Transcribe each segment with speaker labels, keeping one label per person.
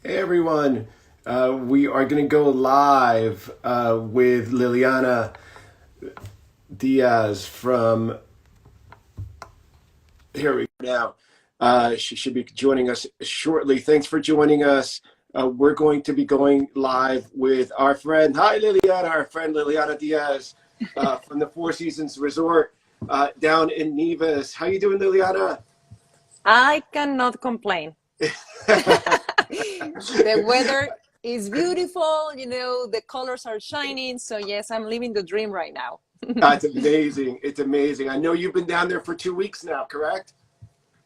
Speaker 1: Hey everyone, we are going to go live with Liliana Diaz from here we go now. She should be joining us shortly. Thanks for joining us. We're going to be going live with our friend, hi Liliana, our friend Liliana Diaz from the Four Seasons Resort down in Nevis. How you doing, Liliana?
Speaker 2: I cannot complain. The weather is beautiful, the colors are shining. So yes, I'm living the dream right now.
Speaker 1: It's amazing. It's amazing. I know you've been down there for 2 weeks now, correct?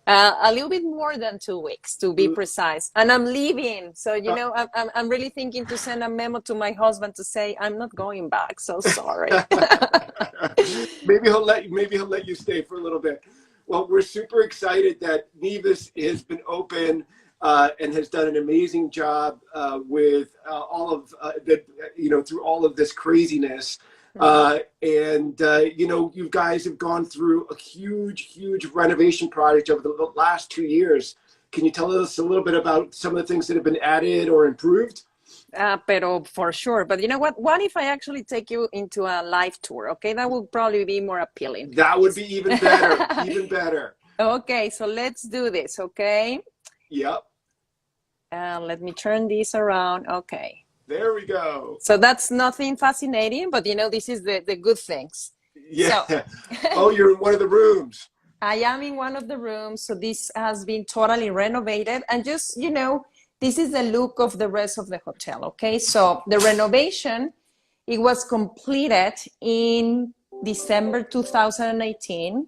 Speaker 2: A little bit more than 2 weeks to be precise. And I'm leaving. So, I'm really thinking to send a memo to my husband to say, I'm not going back. So sorry.
Speaker 1: Maybe he'll let you stay for a little bit. Well, we're super excited that Nevis has been open and has done an amazing job with all of through all of this craziness. You guys have gone through a huge renovation project over the last 2 years. Can you tell us a little bit about some of the things that have been added or improved?
Speaker 2: Pero for sure. But you know what? What if I actually take you into a live tour? Okay, that would probably be more appealing.
Speaker 1: That would be even better, even better.
Speaker 2: Okay, so let's do this, okay?
Speaker 1: Yep.
Speaker 2: Let me turn this around. Okay.
Speaker 1: There we go.
Speaker 2: So that's nothing fascinating, but this is the good things.
Speaker 1: Yeah.
Speaker 2: So,
Speaker 1: oh, you're in one of the rooms.
Speaker 2: I am in one of the rooms. So this has been totally renovated. And just, this is the look of the rest of the hotel. Okay. So the renovation, it was completed in December 2018.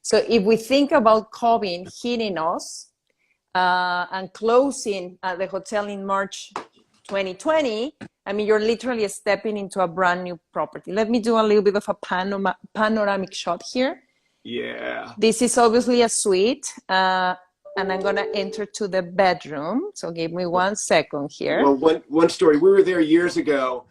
Speaker 2: So if we think about COVID hitting us and closing the hotel in March 2020, I mean, you're literally stepping into a brand new property. Let me do a little bit of a panoramic shot here.
Speaker 1: Yeah.
Speaker 2: This is obviously a suite, and I'm going to enter to the bedroom. So give me 1 second here.
Speaker 1: Well, one story. We were there years ago.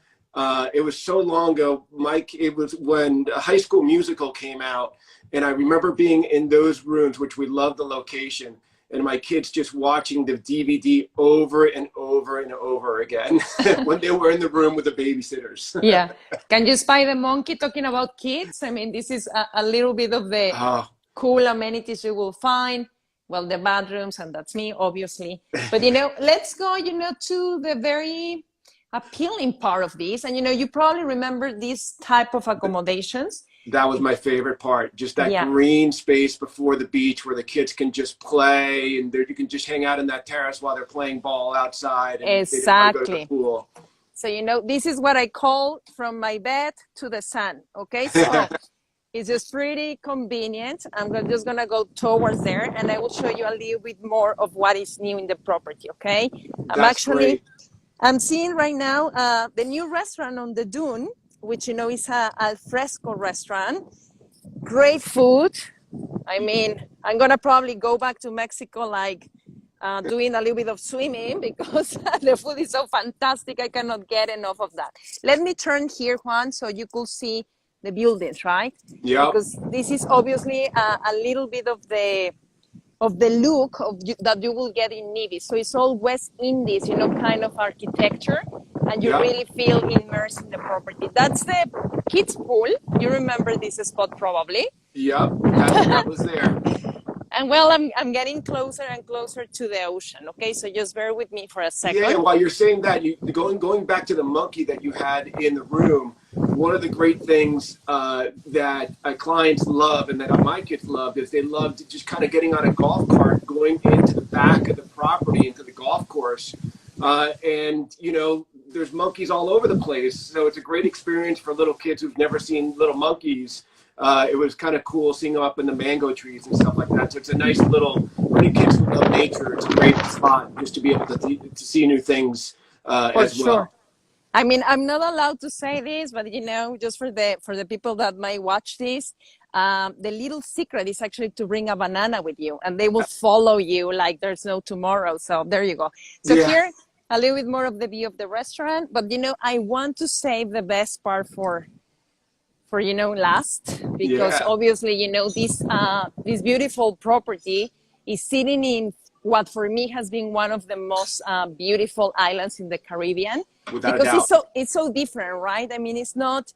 Speaker 1: It was so long ago, Mike. It was when High School Musical came out, and I remember being in those rooms, which we loved the location. And my kids just watching the DVD over and over and over again when they were in the room with the babysitters.
Speaker 2: Yeah. Can you spy the monkey talking about kids? I mean, this is a little bit of the cool amenities you will find. Well, the bathrooms, and that's me, obviously. But, let's go, to the very appealing part of this. And, you probably remember these type of accommodations.
Speaker 1: That was my favorite part. Just that green space before the beach where the kids can just play and you can just hang out in that terrace while they're playing ball outside. And
Speaker 2: exactly.
Speaker 1: They go to the pool.
Speaker 2: So, this is what I call from my bed to the sun. Okay. So it's just pretty convenient. I'm just going to go towards there and I will show you a little bit more of what is new in the property. Okay. I'm seeing right now the new restaurant on the dune, which, is a al fresco restaurant. Great food. I mean, I'm going to probably go back to Mexico, doing a little bit of swimming because the food is so fantastic. I cannot get enough of that. Let me turn here, Juan, so you could see the buildings, right?
Speaker 1: Yeah.
Speaker 2: Because this is obviously a little bit of the look that you will get in Nevis. So it's all West Indies, kind of architecture. And you really feel immersed in the property. That's the kids' pool. You remember this spot probably.
Speaker 1: Yep, that was there.
Speaker 2: And well, I'm getting closer and closer to the ocean. Okay, so just bear with me for a second.
Speaker 1: Yeah, while you're saying that, going back to the monkey that you had in the room, one of the great things that clients love and that my kids loved is they loved just kind of getting on a golf cart, going into the back of the property, into the golf course. There's monkeys all over the place. So it's a great experience for little kids who've never seen little monkeys. It was kind of cool seeing them up in the mango trees and stuff like that. So it's a nice little, for any kids who love nature, it's a great spot just to be able to see new things as well. Sure.
Speaker 2: I mean, I'm not allowed to say this, but just for the people that might watch this, the little secret is actually to bring a banana with you, and they will follow you like there's no tomorrow. So there you go. So here, a little bit more of the view of the restaurant, but I want to save the best part for last, because obviously this beautiful property is sitting in what for me has been one of the most beautiful islands in the Caribbean.
Speaker 1: Without a
Speaker 2: Because
Speaker 1: doubt.
Speaker 2: it's so different, right? I mean, it's not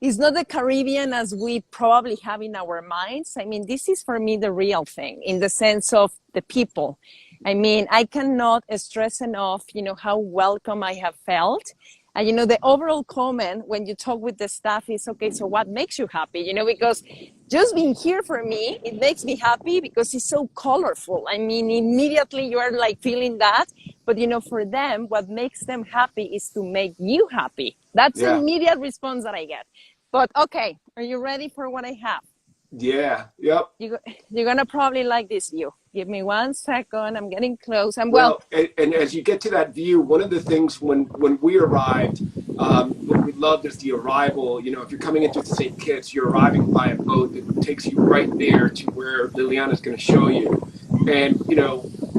Speaker 2: the Caribbean as we probably have in our minds. I mean, this is for me the real thing in the sense of the people. I mean, I cannot stress enough, how welcome I have felt. And, the overall comment when you talk with the staff is, okay, so what makes you happy? Because just being here for me, it makes me happy because it's so colorful. I mean, immediately you are like feeling that. But, for them, what makes them happy is to make you happy. That's the
Speaker 1: Yeah.
Speaker 2: immediate response that I get. But, okay, are you ready for what I have?
Speaker 1: Yeah. Yep.
Speaker 2: You're going to probably like this view. Give me 1 second. I'm getting close.
Speaker 1: Well, and as you get to that view, one of the things when we arrived, what we loved is the arrival. If you're coming into St. Kitts, you're arriving by a boat that takes you right there to where Liliana's going to show you. And,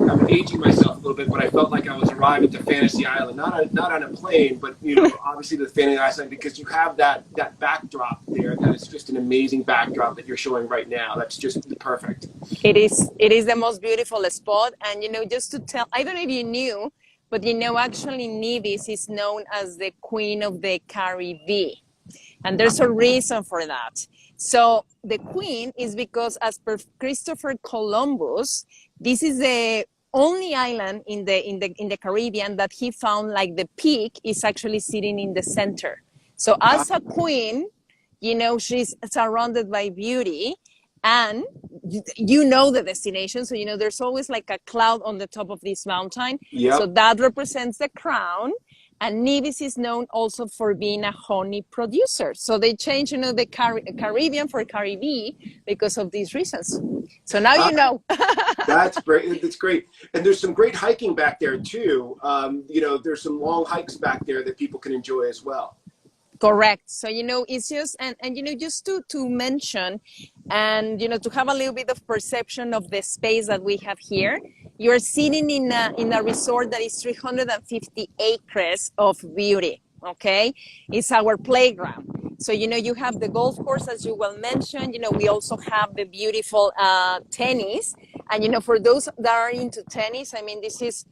Speaker 1: I'm aging myself a little bit, but I felt like I was arriving to Fantasy Island, not on a plane, but, obviously the Fantasy Island, because you have that backdrop there. That is just an amazing backdrop that you're showing right now. That's just perfect.
Speaker 2: It is the most beautiful spot. And, just to tell, I don't know if you knew, but, actually Nevis is known as the Queen of the Caribbean. And there's a reason for that. So the Queen is because, as per Christopher Columbus, this is the only island in the Caribbean that he found like the peak is actually sitting in the center. So as a queen, she's surrounded by beauty. And the destination. So, there's always like a cloud on the top of this mountain.
Speaker 1: Yep.
Speaker 2: So that represents the crown. And Nevis is known also for being a honey producer. So they changed, the Caribbean for Caribbean because of these reasons. So now you know.
Speaker 1: That's great. That's great. And there's some great hiking back there too. There's some long hikes back there that people can enjoy as well.
Speaker 2: Correct. So, it's just, and just to mention and, to have a little bit of perception of the space that we have here, you're sitting in a resort that is 350 acres of beauty. Okay. It's our playground. So, you have the golf course, as you well mentioned, we also have the beautiful tennis. And, for those that are into tennis, I mean, this is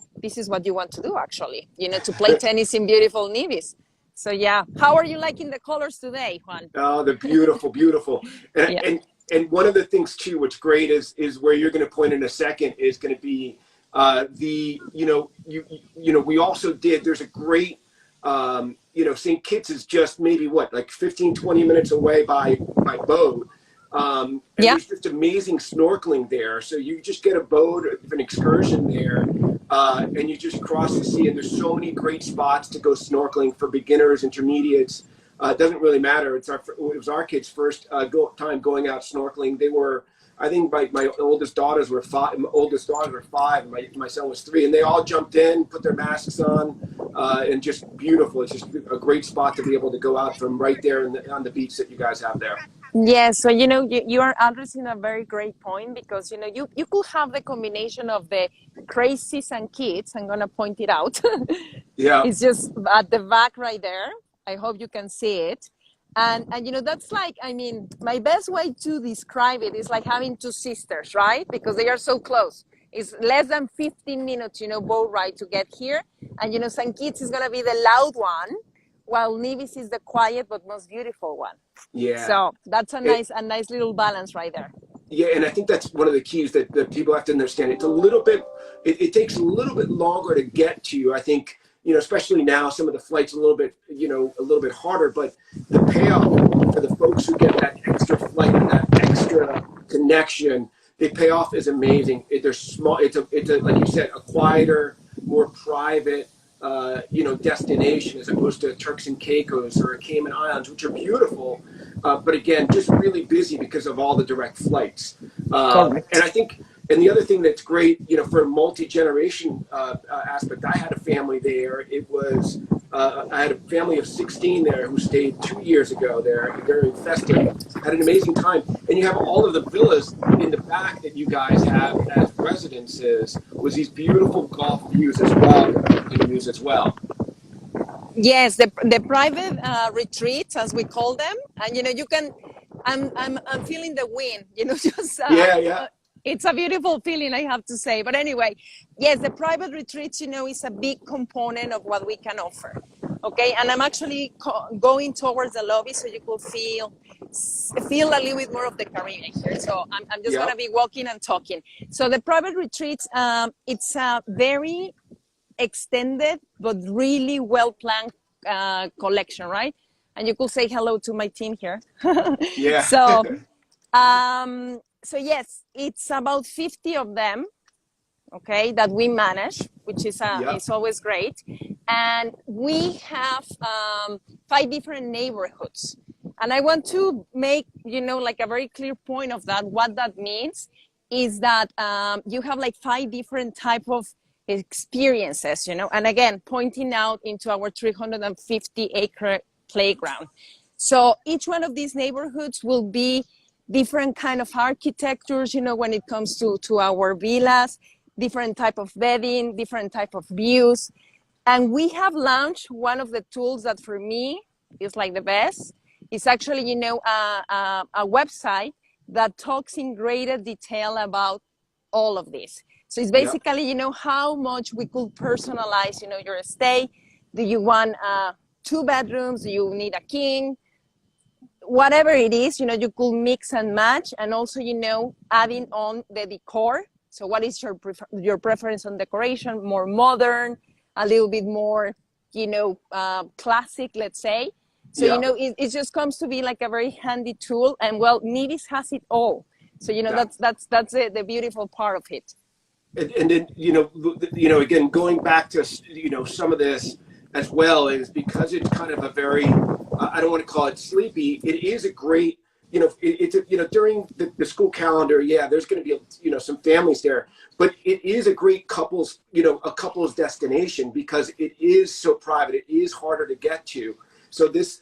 Speaker 2: what you want to do, actually, to play tennis in beautiful Nevis. So, yeah. How are you liking the colors today, Juan?
Speaker 1: Oh, they're beautiful, beautiful. And,
Speaker 2: yeah.
Speaker 1: and one of the things, too, what's great is where you're going to point in a second is going to be we also did, there's a great, St. Kitts is just maybe like 15, 20 minutes away by boat. And there's just amazing snorkeling there. So you just get a boat, an excursion there, and you just cross the sea. And there's so many great spots to go snorkeling for beginners, intermediates. It doesn't really matter. It was our kids' first time going out snorkeling. They were, I think my oldest daughters were 5. And my son was 3, and they all jumped in, put their masks on, and just beautiful. It's just a great spot to be able to go out from right there on the beach that you guys have there.
Speaker 2: Yes, so you are addressing a very great point because you could have the combination of the crazies and kids. I'm gonna point it out.
Speaker 1: Yeah,
Speaker 2: it's just at the back right there. I hope you can see it. And that's like, I mean, my best way to describe it is like having 2 sisters, right? Because they are so close. It's less than 15 minutes, boat ride to get here. And St. Kitts is gonna be the loud one, while Nevis is the quiet but most beautiful one.
Speaker 1: Yeah.
Speaker 2: So that's a nice little balance right there.
Speaker 1: Yeah, and I think that's one of the keys that people have to understand. It's a little bit, it takes a little bit longer to get to you. I think, especially now, some of the flights a little bit harder, but the payoff for the folks who get that extra flight and that extra connection, the payoff is amazing. They're small. It's a like you said, a quieter, more private, destination as opposed to Turks and Caicos or Cayman Islands, which are beautiful, but again, just really busy because of all the direct flights. And I think, and the other thing that's great, for a multi-generation aspect, I had a family there. It was, I had a family of 16 there who stayed 2 years ago there, very festive, had an amazing time. And you have all of the villas in the back that you guys have as residences with these beautiful golf views as well.
Speaker 2: Yes, the private retreats, as we call them, and you can. I'm feeling the wind. Just
Speaker 1: yeah.
Speaker 2: It's a beautiful feeling, I have to say. But anyway, yes, the private retreats, is a big component of what we can offer. Okay, and I'm actually going towards the lobby so you could feel a little bit more of the Caribbean here. So I'm just going to be walking and talking. So the private retreats, it's a very extended but really well planned collection, right? And you could say hello to my team here.
Speaker 1: Yeah.
Speaker 2: So yes, it's about 50 of them, okay, that we manage, which is it's always great. And we have 5 different neighborhoods. And I want to make, like a very clear point of that. What that means is that you have like 5 different type of experiences, and again, pointing out into our 350-acre playground. So each one of these neighborhoods will be different kind of architectures, when it comes to our villas, different type of bedding, different type of views. And we have launched one of the tools that for me is like the best. It's actually, a website that talks in greater detail about all of this. So it's basically, how much we could personalize, your stay. Do you want 2 bedrooms? Do you need a king? Whatever it is, you could mix and match. And also, adding on the decor. So what is your preference on decoration? More modern, a little bit more, classic, let's say. So, it just comes to be like a very handy tool. And well, Nevis has it all. So, that's the beautiful part of it.
Speaker 1: And then, again, going back to, some of this as well is because it's kind of a very, I don't want to call it sleepy. It is a great, during the school calendar, there's going to be, some families there, but it is a great couples, a couples destination because it is so private. It is harder to get to. So this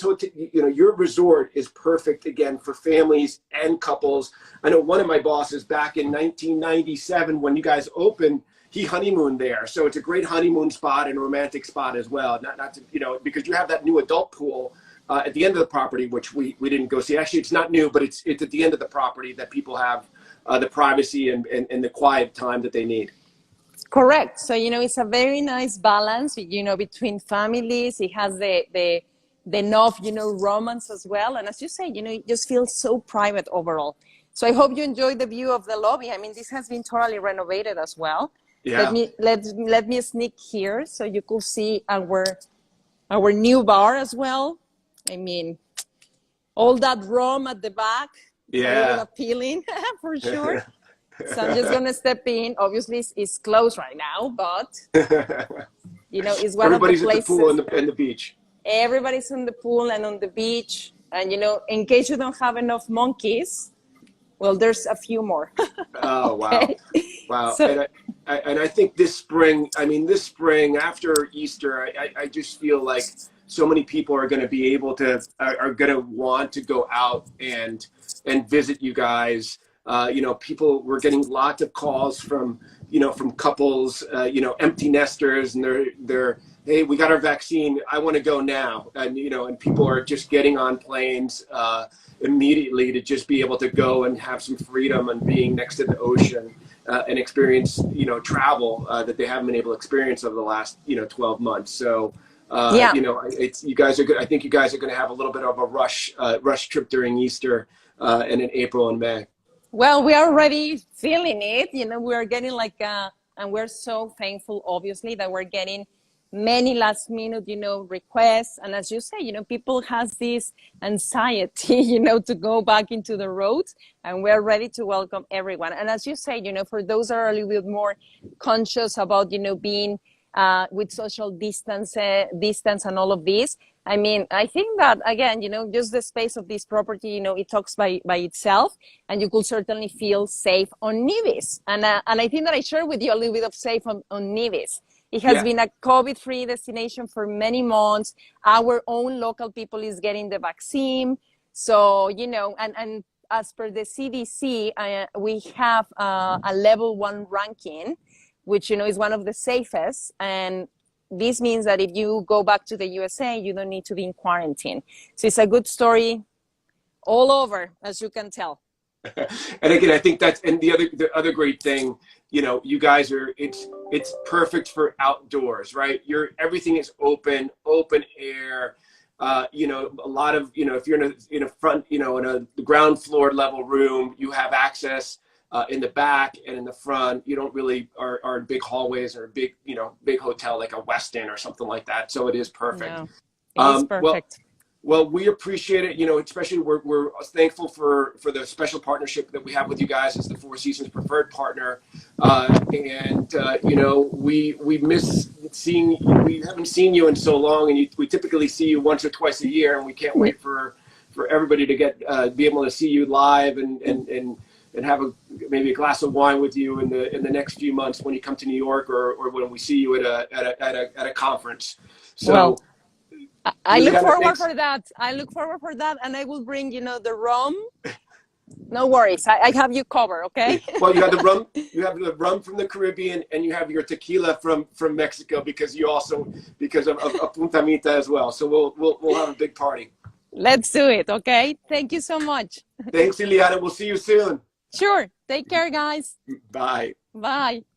Speaker 1: hotel, your resort is perfect again for families and couples. I know one of my bosses back in 1997 when you guys opened, he honeymooned there. So it's a great honeymoon spot and a romantic spot as well. Not to, because you have that new adult pool at the end of the property, which we didn't go see. Actually, it's not new, but it's at the end of the property that people have the privacy and the quiet time that they need.
Speaker 2: Correct. So, it's a very nice balance, between families. It has the enough, romance as well. And as you say, it just feels so private overall. So I hope you enjoy the view of the lobby. I mean, this has been totally renovated as well.
Speaker 1: Yeah.
Speaker 2: Let me sneak here so you could see our new bar as well. I mean, all that room at the back. It's a little appealing for sure. So I'm just going to step in. Obviously, it's closed right now, but, it's one
Speaker 1: Everybody's
Speaker 2: of the places.
Speaker 1: Everybody's at the pool and the beach.
Speaker 2: Everybody's on the pool and on the beach. And, in case you don't have enough monkeys, well, there's a few more.
Speaker 1: Oh,
Speaker 2: okay.
Speaker 1: Wow.
Speaker 2: So,
Speaker 1: and I think this spring after Easter, I just feel like so many people are going to be able to, are going to want to go out and visit you guys. We're getting lots of calls from couples, empty nesters, and they're, hey, we got our vaccine. I want to go now. And people are just getting on planes immediately to just be able to go and have some freedom and being next to the ocean and experience, travel that they haven't been able to experience over the last, 12 months. So, you guys are good. I think you guys are going to have a little bit of a rush trip during Easter and in April and May.
Speaker 2: Well, we are already feeling it. We're getting and we're so thankful, obviously, that we're getting many last minute, requests. And as you say, people has this anxiety, to go back into the roads, and we're ready to welcome everyone. And as you say, for those that are a little bit more conscious about, being with social distance and all of this. I mean, I think that, again, just the space of this property, it talks by itself, and you could certainly feel safe on Nevis. And I think that I shared with you a little bit of safe on Nevis. It has been a COVID-free destination for many months. Our own local people is getting the vaccine. So, and as per the CDC, we have a level 1 ranking, which, is one of the safest. And this means that if you go back to the USA, you don't need to be in quarantine. So it's a good story all over, as you can tell.
Speaker 1: And again, I think that's, and the other great thing, you know, you guys are, it's perfect for outdoors, right? Everything is open air. You know, a lot of, you know, if you're in a front, you know, in a ground floor level room, you have access in the back and in the front. You don't really are in big hallways or a big, you know, big hotel like a Westin or something like that. So it is perfect.
Speaker 2: No, it is perfect.
Speaker 1: Well, we appreciate it. You know, especially we're thankful for the special partnership that we have with you guys as the Four Seasons preferred partner. You know, we miss seeing. We haven't seen you in so long, and we typically see you once or twice a year, and we can't wait for everybody to be able to see you live and have maybe a glass of wine with you in the next few months when you come to New York or when we see you at a conference. So.
Speaker 2: Well, I look forward for that. I look forward for that, and I will bring, you know, the rum. No worries, I have you covered. Okay.
Speaker 1: Well, you have the rum. You have the rum from the Caribbean, and you have your tequila from Mexico because of Punta Mita as well. So we'll have a big party.
Speaker 2: Let's do it. Okay. Thank you so much.
Speaker 1: Thanks, Ileana. We'll see you soon.
Speaker 2: Sure. Take care, guys.
Speaker 1: Bye.
Speaker 2: Bye.